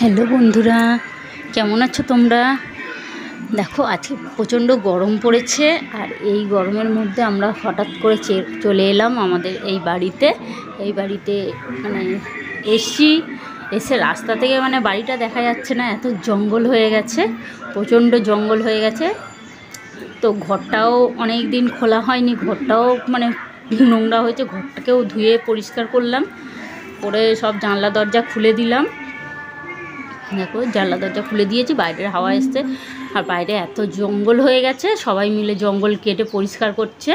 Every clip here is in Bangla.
হ্যালো বন্ধুরা, কেমন আছো তোমরা? দেখো আজকে প্রচণ্ড গরম পড়েছে, আর এই গরমের মধ্যে আমরা হঠাৎ করে চলে এলাম আমাদের এই বাড়িতে মানে এসে রাস্তা থেকে মানে বাড়িটা দেখা যাচ্ছে না, এত জঙ্গল হয়ে গেছে, প্রচণ্ড জঙ্গল হয়ে গেছে। তো ঘরটাও অনেক দিন খোলা হয়নি, ঘরটাও মানে নোংরা হয়েছে, ঘরটাকেও ধুয়ে পরিষ্কার করলাম, করে সব জানলা দরজা খুলে দিলাম। দেখো জানলা দরজা খুলে দিয়েছি, বাইরের হাওয়া এসছে। আর বাইরে এত জঙ্গল হয়ে গেছে, সবাই মিলে জঙ্গল কেটে পরিষ্কার করছে।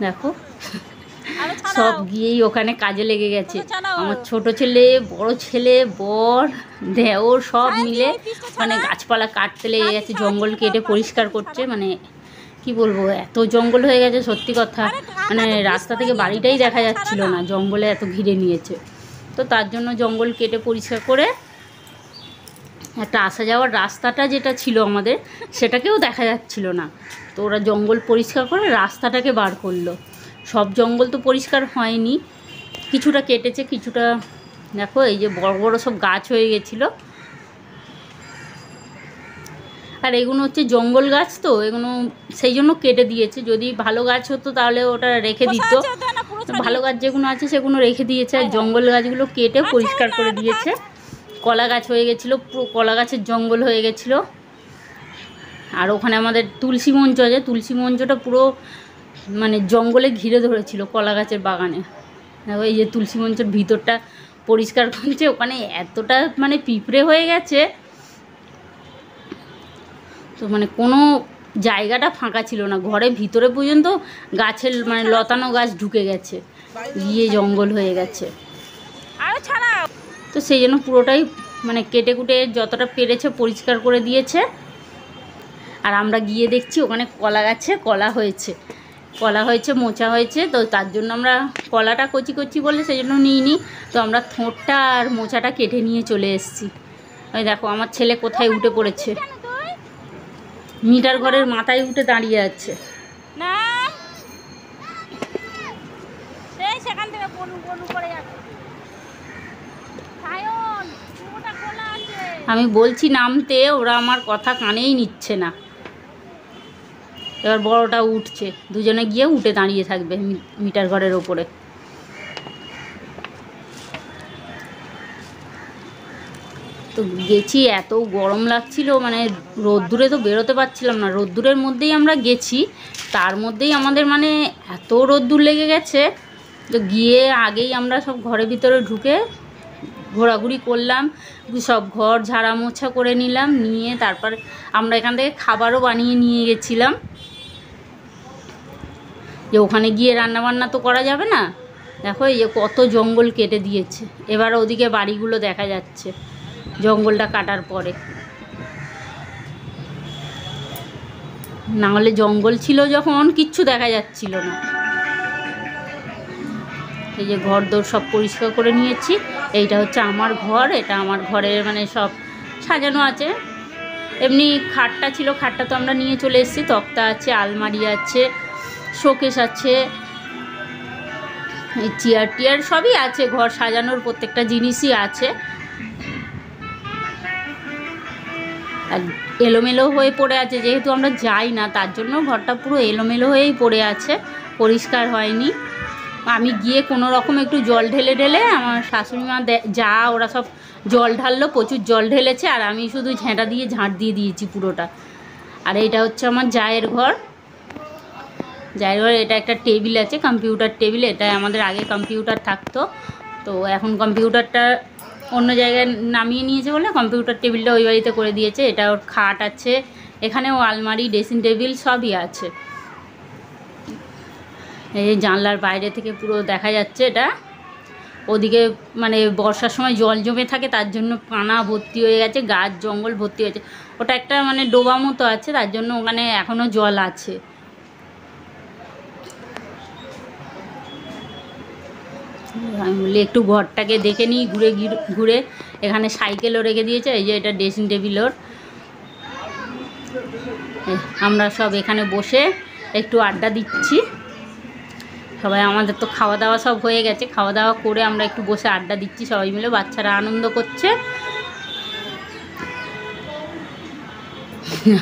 দেখো সব গিয়েই ওখানে কাজে লেগে গেছে। আমার ছোট ছেলে, বড় ছেলে, বর, দেওর সব মিলে মানে গাছপালা কাটতে লেগে গেছে, জঙ্গল কেটে পরিষ্কার করছে। মানে কি বলবো, এত জঙ্গল হয়ে গেছে, সত্যি কথা মানে রাস্তা থেকে বাড়িটাই দেখা যাচ্ছিল না, জঙ্গলে এত ঘিরে নিয়েছে। তো তার জন্য জঙ্গল কেটে পরিষ্কার করে একটা আসা যাওয়ার রাস্তাটা যেটা ছিল আমাদের, সেটাকেও দেখা যাচ্ছিল না। তো ওরা জঙ্গল পরিষ্কার করে রাস্তাটাকে বার করলো। সব জঙ্গল তো পরিষ্কার হয়নি, কিছুটা কেটেছে, কিছুটা দেখো এই যে বড় বড় সব গাছ হয়ে গেছিলো। আর এগুলো হচ্ছে জঙ্গল গাছ, তো এগুলো সেই জন্য কেটে দিয়েছে। যদি ভালো গাছ হতো তাহলে ওটা রেখে দিত, ভালো গাছ যেগুলো আছে সেগুলো রেখে দিয়েছে, আর জঙ্গল গাছগুলো কেটে পরিষ্কার করে দিয়েছে। কলা গাছ হয়ে গেছিলো, পুরো কলা গাছের জঙ্গল হয়ে গেছিলো। আর ওখানে আমাদের তুলসী মঞ্চ আছে, তুলসী মঞ্চটা পুরো মানে জঙ্গলে ঘিরে ধরেছিল কলা গাছের বাগানে। দেখো এই যে তুলসী মঞ্চের ভিতরটা পরিষ্কার করছে, ওখানে এতটা মানে পিঁপড়ে হয়ে গেছে, তো মানে কোনো জায়গাটা ফাঁকা ছিল না, ঘরের ভিতরে পর্যন্ত গাছের মানে লতানো গাছ ঢুকে গেছে, গিয়ে জঙ্গল হয়ে গেছে। তো সেই জন্য পুরোটাই মানে কেটে কুটে যতটা পেরেছে পরিষ্কার করে দিয়েছে। আর আমরা গিয়ে দেখছি ওখানে কলা গাছে কলা হয়েছে, মোচা হয়েছে। তো তার জন্য আমরা কলাটা কচি বলে সেই জন্য নিইনি, তো আমরা থোঁটটা আর মোচাটা কেটে নিয়ে চলে এসেছি। ওই দেখো আমার ছেলে কোথায় উঠে পড়েছে, মিটার ঘরের মাথায় উঠে দাঁড়িয়ে আছে। আমি বলছি নামতে, ওরা আমার কথা কানেই নিচ্ছে না। এবার বড়টা উঠছে, দুজনে গিয়ে উঠে দাঁড়িয়ে থাকবে মিটার ঘরের ওপরে। তো গেছি, এত গরম লাগছিল, মানে রোদ্দুরে তো বেরোতে পারছিলাম না, রোদ্দুরের মধ্যেই আমরা গেছি, তার মধ্যেই আমাদের মানে এত রোদ্দুর লেগে গেছে। তো গিয়ে আগেই আমরা সব ঘরের ভিতরে ঢুকে ঘোরাঘুরি করলাম, সব ঘর ঝাড়া মোছা করে নিলাম, নিয়ে তারপর আমরা এখান থেকে খাবারও বানিয়ে নিয়ে গেছিলাম, যে ওখানে গিয়ে রান্নাবান্না তো করা যাবে না। দেখো এই যে কত জঙ্গল কেটে দিয়েছে, এবার ওদিকে বাড়িগুলো দেখা যাচ্ছে জঙ্গলটা কাটার পরে, না হলে জঙ্গল ছিল যখন কিচ্ছু দেখা যাচ্ছিল না। এই যে ঘর দোর সব পরিষ্কার করে নিয়েছি। এইটা হচ্ছে আমার ঘর, এটা আমার ঘরের মানে সব সাজানো আছে। এমনি খাটটা ছিল, খাটটা তো আমরা নিয়ে চলে এসেছি, তক্তা আছে, আলমারি আছে, শোকেস আছে, এই চেয়ার টিয়ার সবই আছে, ঘর সাজানোর প্রত্যেকটা জিনিসই আছে। আর এলোমেলো হয়ে পড়ে আছে, যেহেতু আমরা যাই না তার জন্য ঘরটা পুরো এলোমেলো হয়েই পড়ে আছে, পরিষ্কার হয়নি। আমি গিয়ে কোনো রকম একটু জল ঢেলে আমার শাশুড়ি মা যা ওরা সব জল ঢাললো, প্রচুর জল ঢেলেছে, আর আমি শুধু ঝেঁটা দিয়ে ঝাঁট দিয়ে দিয়েছি পুরোটা। আর এইটা হচ্ছে আমার জায়ের ঘর, এটা একটা টেবিল আছে, কম্পিউটার টেবিল, এটা আমাদের আগে কম্পিউটার থাকতো, তো এখন কম্পিউটারটা অন্য জায়গায় নামিয়ে নিয়েছে বলে কম্পিউটার টেবিলটা ওই বাড়িতে করে দিয়েছে। এটা ওর খাট আছে, এখানেও আলমারি, ড্রেসিং টেবিল সবই আছে। এই জানলার বাইরে থেকে পুরো দেখা যাচ্ছে এটা, ওদিকে মানে বর্ষার সময় জল জমে থাকে, তার জন্য পানা ভর্তি হয়ে গেছে, গাছ জঙ্গল ভর্তি হয়েছে। ওটা একটা মানে ডোবা মতো আছে, তার জন্য ওখানে এখনও জল আছে। আমি বলি একটু ঘরটাকে দেখে নিই ঘুরে। এখানে সাইকেলও রেখে দিয়েছে, এই যে এটা ড্রেসিং টেবিল ওর। আমরা সব এখানে বসে একটু আড্ডা দিচ্ছি। সবাই আমাদের তো খাওয়া দাওয়া সব হয়ে গেছে, খাওয়া দাওয়া করে আমরা একটু বসে আড্ডা দিচ্ছি সবাই মিলে, বাচ্চারা আনন্দ করছে।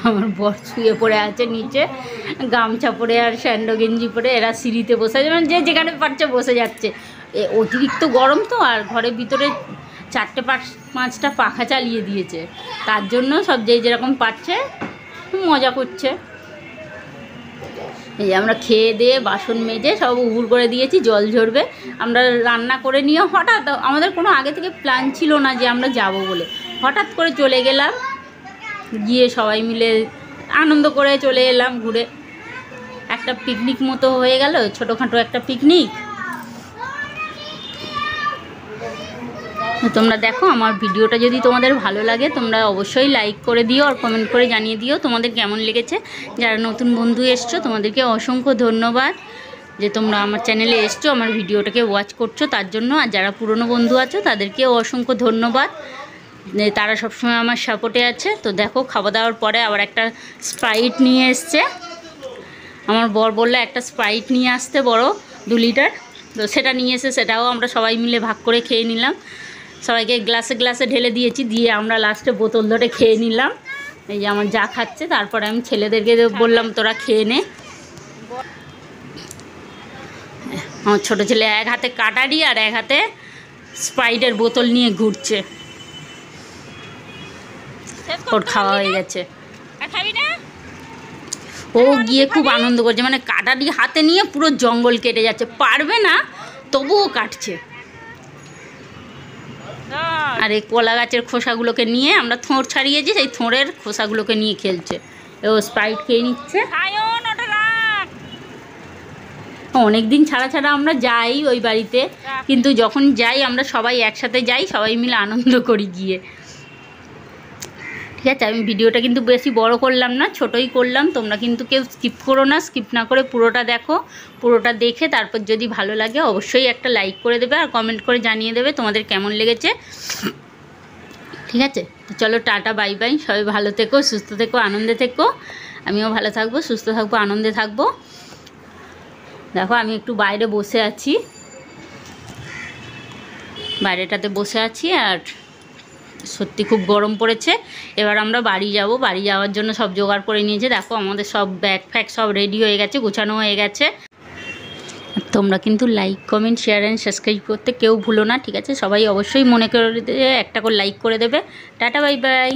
আমার বর শুয়ে পড়ে আছে নিচে, গামছা পরে আর স্যান্ডো গেঞ্জি পরে, এরা সিঁড়িতে বসে আছে, মানে যে যেখানে পারছে বসে যাচ্ছে। অতিরিক্ত গরম তো, আর ঘরের ভিতরে 4-5টা পাখা চালিয়ে দিয়েছে, তার জন্য সব যে যেরকম পারছে মজা করছে। এই যে আমরা খেয়ে দিয়ে বাসন মেজে সব উবুর করে দিয়েছি, জল ঝরবে। আমরা রান্না করে নিয়ে হঠাৎ, আমাদের কোনো আগে থেকে প্ল্যান ছিল না যে আমরা যাব বলে, হঠাৎ করে চলে গেলাম, গিয়ে সবাই মিলে আনন্দ করে চলে এলাম ঘুরে। একটা পিকনিক মতো হয়ে গেল, ছোটোখাটো একটা পিকনিক। তোমরা দেখো আমার ভিডিওটা যদি তোমাদের ভালো লাগে তোমরা অবশ্যই লাইক করে দিও আর কমেন্ট করে জানিয়ে দিও তোমাদের কেমন লেগেছে। যারা নতুন বন্ধু এসছো তাদেরকে অসংখ্য ধন্যবাদ যে তোমরা আমার চ্যানেলে এসছো, আমার ভিডিওটাকে ওয়াচ করছো তার জন্য। আর যারা পুরনো বন্ধু আছো তাদেরকেও অসংখ্য ধন্যবাদ, তারা সবসময় আমার সাপোর্টে আছে। তো দেখো খাওয়া দাওয়ার পরে আবার একটা স্প্রাইট নিয়ে এসছে, আমার বর বললো একটা স্প্রাইট নিয়ে আসতে বড় 2 লিটার, তো সেটা নিয়ে এসে সেটাও আমরা সবাই মিলে ভাগ করে খেয়ে নিলাম। সবাইকে গ্লাসে গ্লাসে ঢেলে দিয়েছি, দিয়ে আমরা লাস্টে বোতল ধরে খেয়ে নিলাম। এই যে আমার যা খাচ্ছে, তারপরে আমি ছেলেদেরকে বললাম তোরা খেয়ে নে। আমার ছোটো ছেলে এক হাতে কাটারি আর এক হাতে স্প্রাইটের বোতল নিয়ে ঘুরছে, ওর খাওয়া হয়ে গেছে। ও গিয়ে খুব আনন্দ করছে, মানে কাটারি হাতে নিয়ে পুরো জঙ্গল কেটে যাচ্ছে, পারবে না তবুও কাটছে। আর এই কলা গাছের খোসাগুলোকে নিয়ে আমরা থোঁড় ছাড়িয়েছি, সেই থোঁড়ের খোসাগুলোকে নিয়ে খেলছে। ও স্প্রাইট খেয়ে নিচ্ছে। অনেক দিন ছাড়া ছাড়া আমরা যাই ওই বাড়িতে, কিন্তু যখন যাই আমরা সবাই একসাথে যাই, সবাই মিলে আনন্দ করি গিয়ে। ঠিক আছে, আমি ভিডিওটা কিন্তু বেশি বড় করলাম না, ছোটোই করলাম। তোমরা কিন্তু কেউ স্কিপ করো না, স্কিপ না করে পুরোটা দেখো। পুরোটা দেখে তারপর যদি ভালো লাগে অবশ্যই একটা লাইক করে দেবে আর কমেন্ট করে জানিয়ে দেবে তোমাদের কেমন লেগেছে। ঠিক আছে, তো চলো টাটা বাই বাই, সবাই ভালো থেকো, সুস্থ থেকো, আনন্দে থেকো। আমিও ভালো থাকবো, সুস্থ থাকবো, আনন্দে থাকবো। দেখো আমি একটু বাইরে বসে আছি, বাইরেটাতে বসে আছি, আর সত্যি খুব গরম পড়েছে। এবার আমরা বাড়ি যাব, বাড়ি যাওয়ার জন্য সব জোগাড় করে নিয়েছে। দেখো আমাদের সব ব্যাগ ফ্যাগ সব রেডি হয়ে গেছে, গোছানো হয়ে গেছে। তোমরা কিন্তু like comment share and subscribe করতে কেউ ভুলো না, ঠিক আছে? সবাই অবশ্যই মনে করে একটা করে লাইক করে দেবে। Tata bye bye.